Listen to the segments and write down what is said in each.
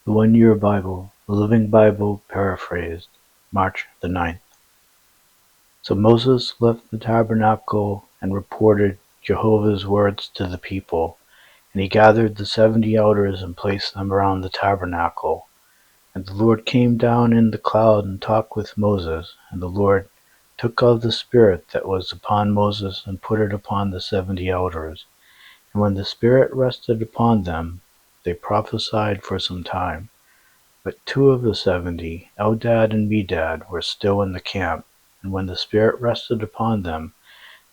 The One-Year Bible, the Living Bible Paraphrased, March the 9th. So Moses left the tabernacle and reported Jehovah's words to the people, and he gathered the 70 elders and placed them around the tabernacle. And the Lord came down in the cloud and talked with Moses, and the Lord took of the Spirit that was upon Moses and put it upon the 70 elders. And when the Spirit rested upon them, they prophesied for some time. But 2 of the 70, Eldad and Medad, were still in the camp, and when the Spirit rested upon them,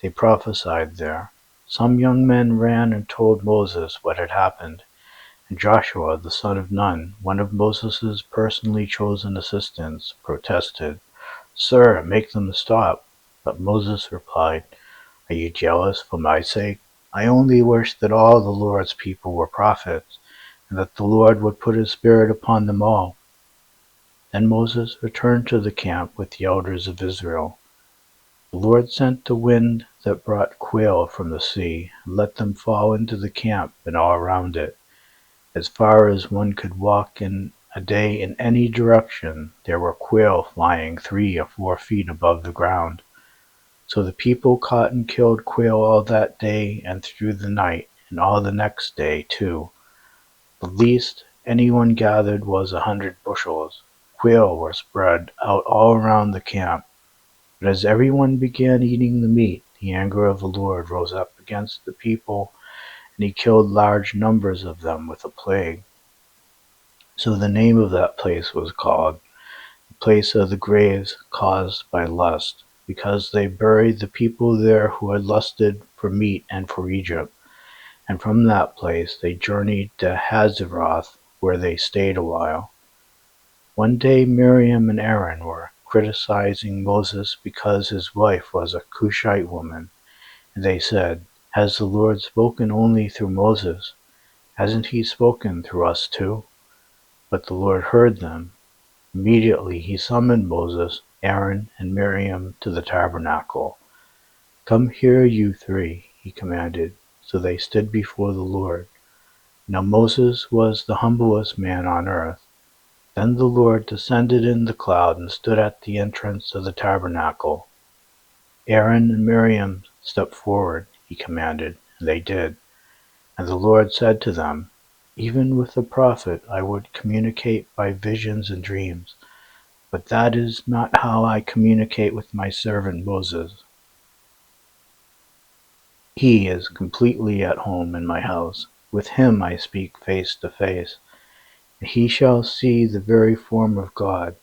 they prophesied there. Some young men ran and told Moses what had happened, and Joshua, the son of Nun, one of Moses' personally chosen assistants, protested, "Sir, make them stop." But Moses replied, "Are you jealous for my sake? I only wish that all the Lord's people were prophets, and that the Lord would put his Spirit upon them all." Then Moses returned to the camp with the elders of Israel. The Lord sent a wind that brought quail from the sea, and let them fall into the camp and all around it. As far as one could walk in a day in any direction, there were quail flying 3 or 4 feet above the ground. So the people caught and killed quail all that day and through the night, and all the next day too. The least anyone gathered was 100 bushels. Quail were spread out all around the camp. But as everyone began eating the meat, the anger of the Lord rose up against the people, and he killed large numbers of them with a plague. So the name of that place was called the place of the graves caused by lust, because they buried the people there who had lusted for meat and for Egypt. And from that place they journeyed to Hazeroth, where they stayed a while. One day Miriam and Aaron were criticizing Moses because his wife was a Cushite woman, and they said, "Has the Lord spoken only through Moses? Hasn't he spoken through us too?" But the Lord heard them. Immediately he summoned Moses, Aaron, and Miriam to the tabernacle. "Come here, you 3, he commanded. So they stood before the Lord. Now Moses was the humblest man on earth. Then the Lord descended in the cloud and stood at the entrance of the tabernacle. "Aaron and Miriam, step forward," he commanded, and they did. And the Lord said to them, "Even with a prophet I would communicate by visions and dreams, but that is not how I communicate with my servant Moses. He is completely at home in my house. With him I speak face to face, and he shall see the very form of God.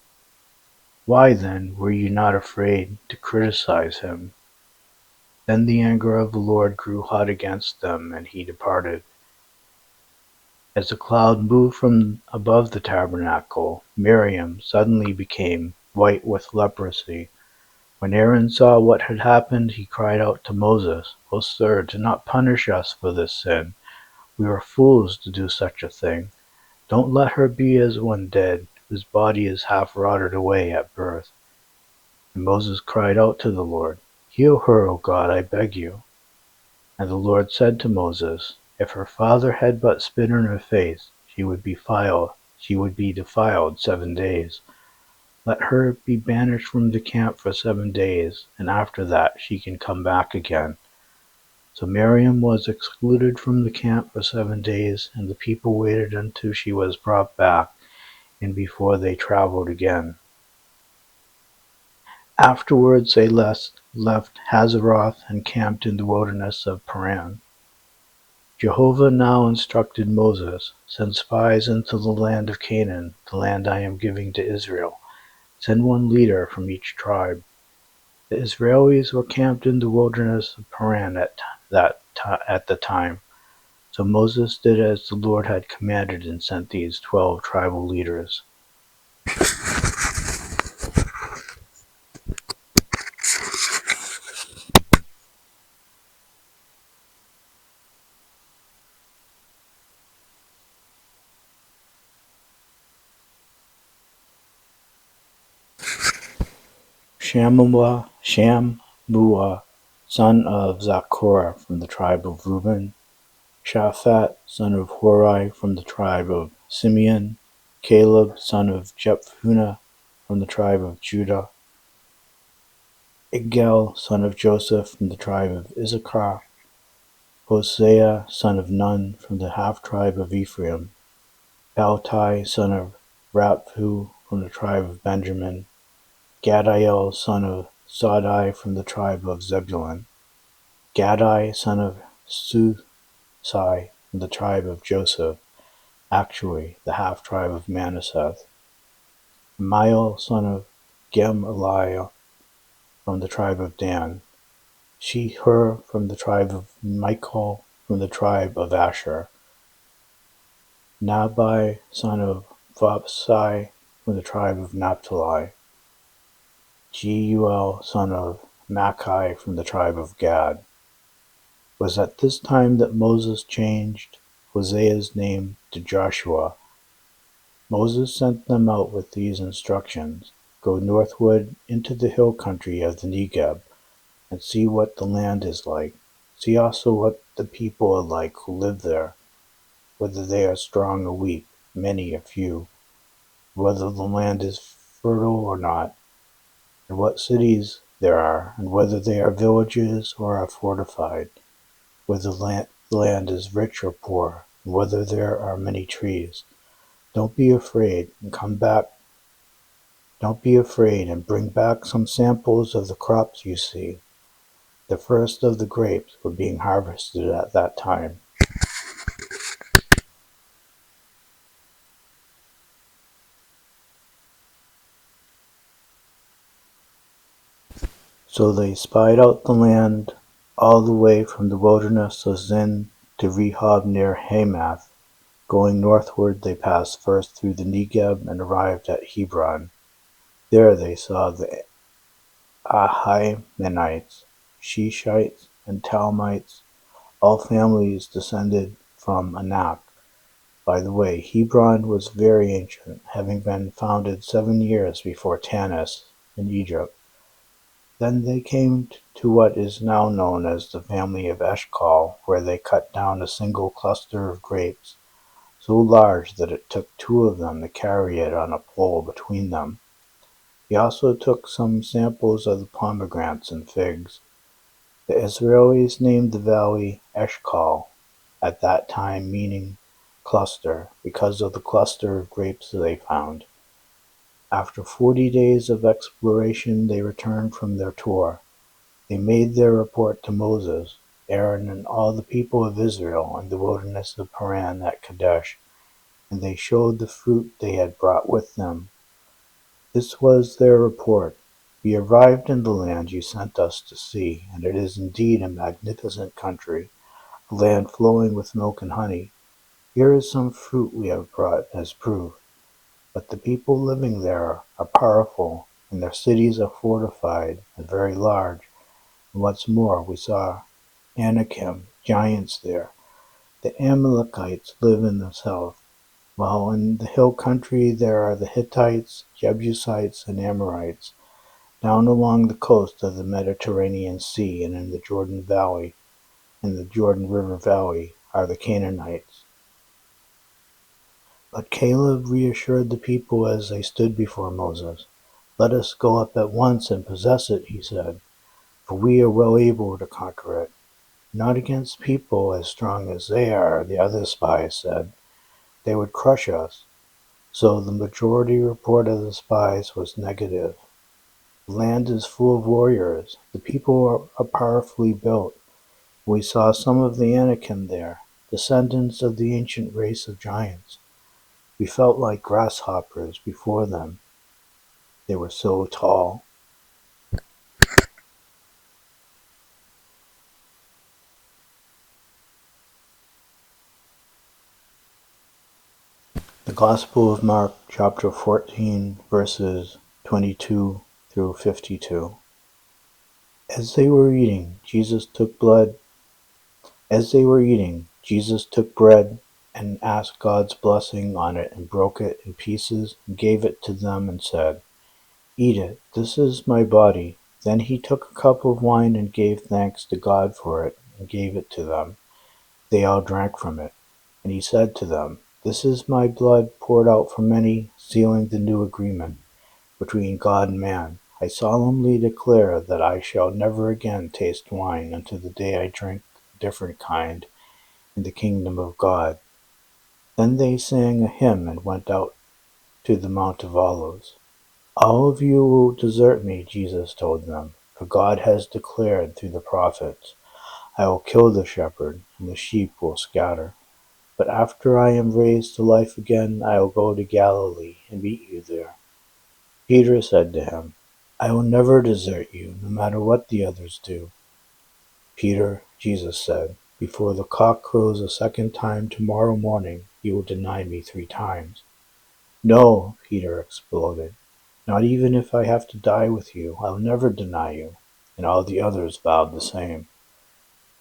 Why, then, were you not afraid to criticize him?" Then the anger of the Lord grew hot against them, and he departed. As the cloud moved from above the tabernacle, Miriam suddenly became white with leprosy. When Aaron saw what had happened, he cried out to Moses, "O sir, do not punish us for this sin. We were fools to do such a thing. Don't let her be as one dead, whose body is half rotted away at birth." And Moses cried out to the Lord, "Heal her, O God, I beg you." And the Lord said to Moses, "If her father had but spit in her face, she would be defiled 7 days. Let her be banished from the camp for 7 days, and after that she can come back again." So Miriam was excluded from the camp for 7 days, and the people waited until she was brought back, and before they traveled again. Afterwards they left Hazeroth and camped in the wilderness of Paran. Jehovah now instructed Moses, "Send spies into the land of Canaan, the land I am giving to Israel. Send 1 leader from each tribe." The Israelis were camped in the wilderness of Paran at the time. So Moses did as the Lord had commanded and sent these 12 tribal leaders. Shammua, son of Zachor, from the tribe of Reuben. Shaphat, son of Hori, from the tribe of Simeon. Caleb son of Jephunneh from the tribe of Judah, Igal son of Joseph from the tribe of Issachar, Hosea son of Nun from the half-tribe of Ephraim, Paltai son of Raphu from the tribe of Benjamin, Gadiel son of Sodai from the tribe of Zebulun, Gadai son of Susai from the tribe of Joseph, actually the half-tribe of Manasseh, Amiel son of Gemaliah from the tribe of Dan, She-Hur from the tribe of Michael from the tribe of Asher, Nabai son of Vapsai from the tribe of Naphtali, Jeuel son of Machi from the tribe of Gad. It was at this time that Moses changed Hosea's name to Joshua. Moses sent them out with these instructions: Go northward into the hill country of the Negeb, and see what the land is like. See also what the people are like who live there, whether they are strong or weak, many or few, whether the land is fertile or not, and what cities there are, and whether they are villages or are fortified, whether the land is rich or poor, and whether there are many trees. Don't be afraid and bring back some samples of the crops you see. The first of the grapes were being harvested at that time. So they spied out the land all the way from the wilderness of Zin to Rehob near Hamath. Going northward, they passed first through the Negeb and arrived at Hebron. There they saw the Ahimanites, Shishites, and Talmites, all families descended from Anak. By the way, Hebron was very ancient, having been founded 7 years before Tanis in Egypt. Then they came to what is now known as the family of Eshcol, where they cut down a single cluster of grapes, so large that it took 2 of them to carry it on a pole between them. He also took some samples of the pomegranates and figs. The Israelis named the valley Eshcol at that time, meaning cluster, because of the cluster of grapes they found. After 40 days of exploration, they returned from their tour. They made their report to Moses, Aaron, and all the people of Israel in the wilderness of Paran at Kadesh, and they showed the fruit they had brought with them. This was their report: We arrived in the land you sent us to see, and it is indeed a magnificent country, a land flowing with milk and honey. Here is some fruit we have brought as proof. But the people living there are powerful, and their cities are fortified and very large. And what's more, we saw Anakim, giants there. The Amalekites live in the south, while in the hill country there are the Hittites, Jebusites, and Amorites. Down along the coast of the Mediterranean Sea and in the Jordan Valley, in the Jordan River Valley, are the Canaanites. But Caleb reassured the people as they stood before Moses. Let us go up at once and possess it, he said, for we are well able to conquer it. Not against people as strong as they are, the other spies said. They would crush us. So the majority report of the spies was negative. The land is full of warriors. The people are powerfully built. We saw some of the Anakim there, descendants of the ancient race of giants. We felt like grasshoppers before them. They were so tall. The Gospel of Mark, chapter 14, verses 22 through 52. As they were eating, Jesus took bread and asked God's blessing on it and broke it in pieces and gave it to them and said, Eat it, this is my body. Then he took a cup of wine and gave thanks to God for it and gave it to them. They all drank from it. And he said to them, This is my blood poured out for many, sealing the new agreement between God and man. I solemnly declare that I shall never again taste wine until the day I drink a different kind in the kingdom of God." Then they sang a hymn and went out to the Mount of Olives. "All of you will desert me," Jesus told them, "for God has declared through the prophets, 'I will kill the shepherd, and the sheep will scatter.' But after I am raised to life again, I will go to Galilee and meet you there." Peter said to him, "I will never desert you, no matter what the others do." "Peter," Jesus said, "before the cock crows a second time tomorrow morning, you will deny me 3 times." "No," Peter exploded, "not even if I have to die with you, I will never deny you." And all the others vowed the same.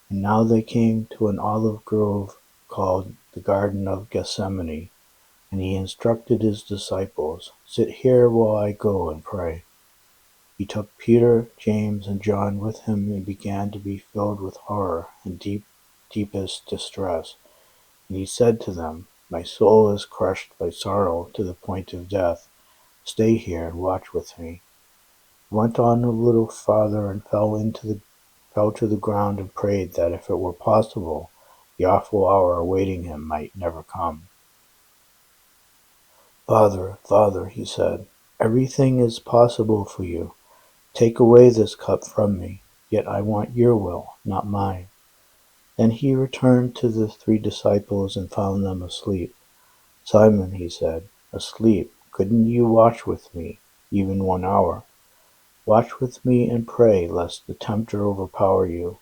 And now they came to an olive grove called the Garden of Gethsemane, and he instructed his disciples, "Sit here while I go and pray." He took Peter, James, and John with him and began to be filled with horror and deepest distress. And he said to them, "My soul is crushed by sorrow to the point of death. Stay here and watch with me." He went on a little farther and fell to the ground and prayed that if it were possible, the awful hour awaiting him might never come. "Father, Father," he said, "everything is possible for you. Take away this cup from me, yet I want your will, not mine." Then he returned to the 3 disciples and found them asleep. "Simon," he said, "asleep, couldn't you watch with me, even 1 hour? Watch with me and pray, lest the tempter overpower you.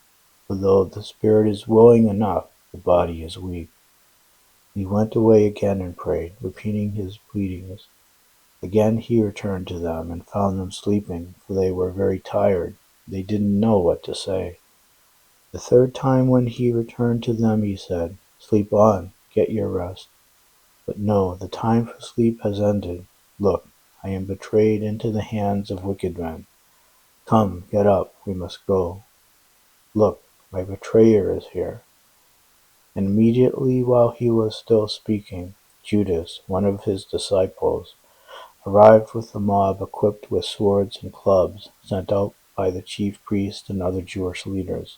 For though the spirit is willing enough, the body is weak." He went away again and prayed, repeating his pleadings. Again he returned to them and found them sleeping, for they were very tired. They didn't know what to say. The 3rd time when he returned to them, he said, "Sleep on, get your rest." But no, the time for sleep has ended. Look, I am betrayed into the hands of wicked men. Come, get up, we must go. Look, my betrayer is here. And immediately while he was still speaking, Judas, one of his disciples, arrived with a mob equipped with swords and clubs, sent out by the chief priests and other Jewish leaders.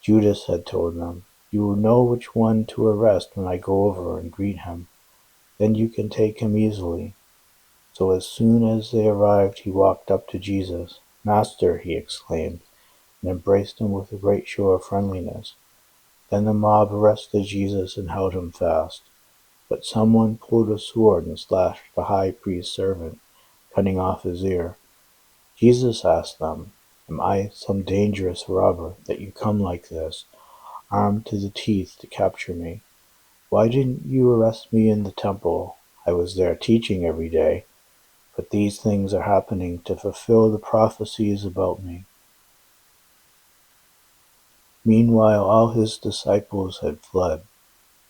Judas had told them, "You will know which one to arrest when I go over and greet him. Then you can take him easily." So as soon as they arrived, he walked up to Jesus. "Master," he exclaimed, and embraced him with a great show of friendliness. Then the mob arrested Jesus and held him fast. But someone pulled a sword and slashed the high priest's servant, cutting off his ear. Jesus asked them, "Am I some dangerous robber that you come like this, armed to the teeth to capture me? Why didn't you arrest me in the temple? I was there teaching every day. But these things are happening to fulfill the prophecies about me." Meanwhile all his disciples had fled.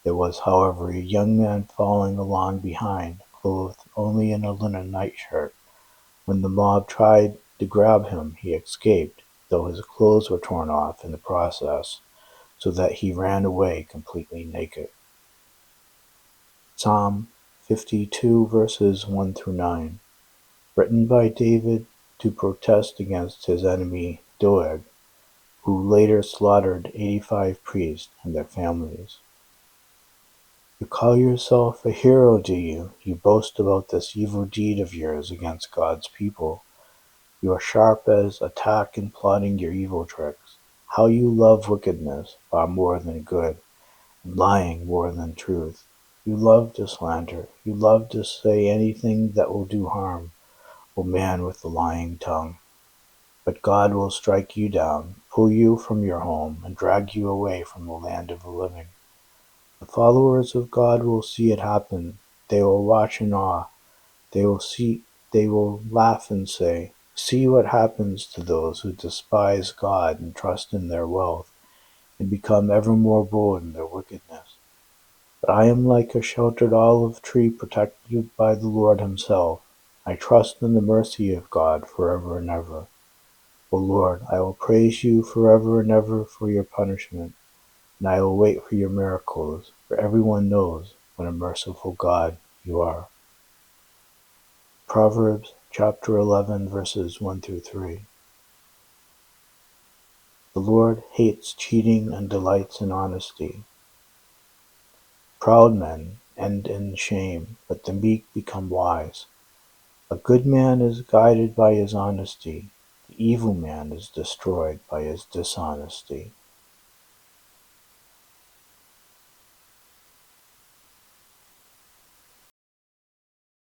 There was, however, a young man following along behind, clothed only in a linen nightshirt. When the mob tried to grab him, he escaped, though his clothes were torn off in the process, so that he ran away completely naked. Psalm 52 verses 1 through 9. Written by David to protest against his enemy Doeg, who later slaughtered 85 priests and their families. You call yourself a hero, do you? You boast about this evil deed of yours against God's people. You are sharp as a tack in plotting your evil tricks. How you love wickedness far more than good, and lying more than truth. You love to slander. You love to say anything that will do harm, O man with the lying tongue. But God will strike you down, pull you from your home, and drag you away from the land of the living. The followers of God will see it happen. They will watch in awe. They will laugh and say, "See what happens to those who despise God and trust in their wealth, and become ever more bold in their wickedness." But I am like a sheltered olive tree protected by the Lord himself. I trust in the mercy of God forever and ever. O Lord, I will praise you forever and ever for your punishment, and I will wait for your miracles, for everyone knows what a merciful God you are. Proverbs chapter 11, verses 1 through 3. The Lord hates cheating and delights in honesty. Proud men end in shame, but the meek become wise. A good man is guided by his honesty. The evil man is destroyed by his dishonesty.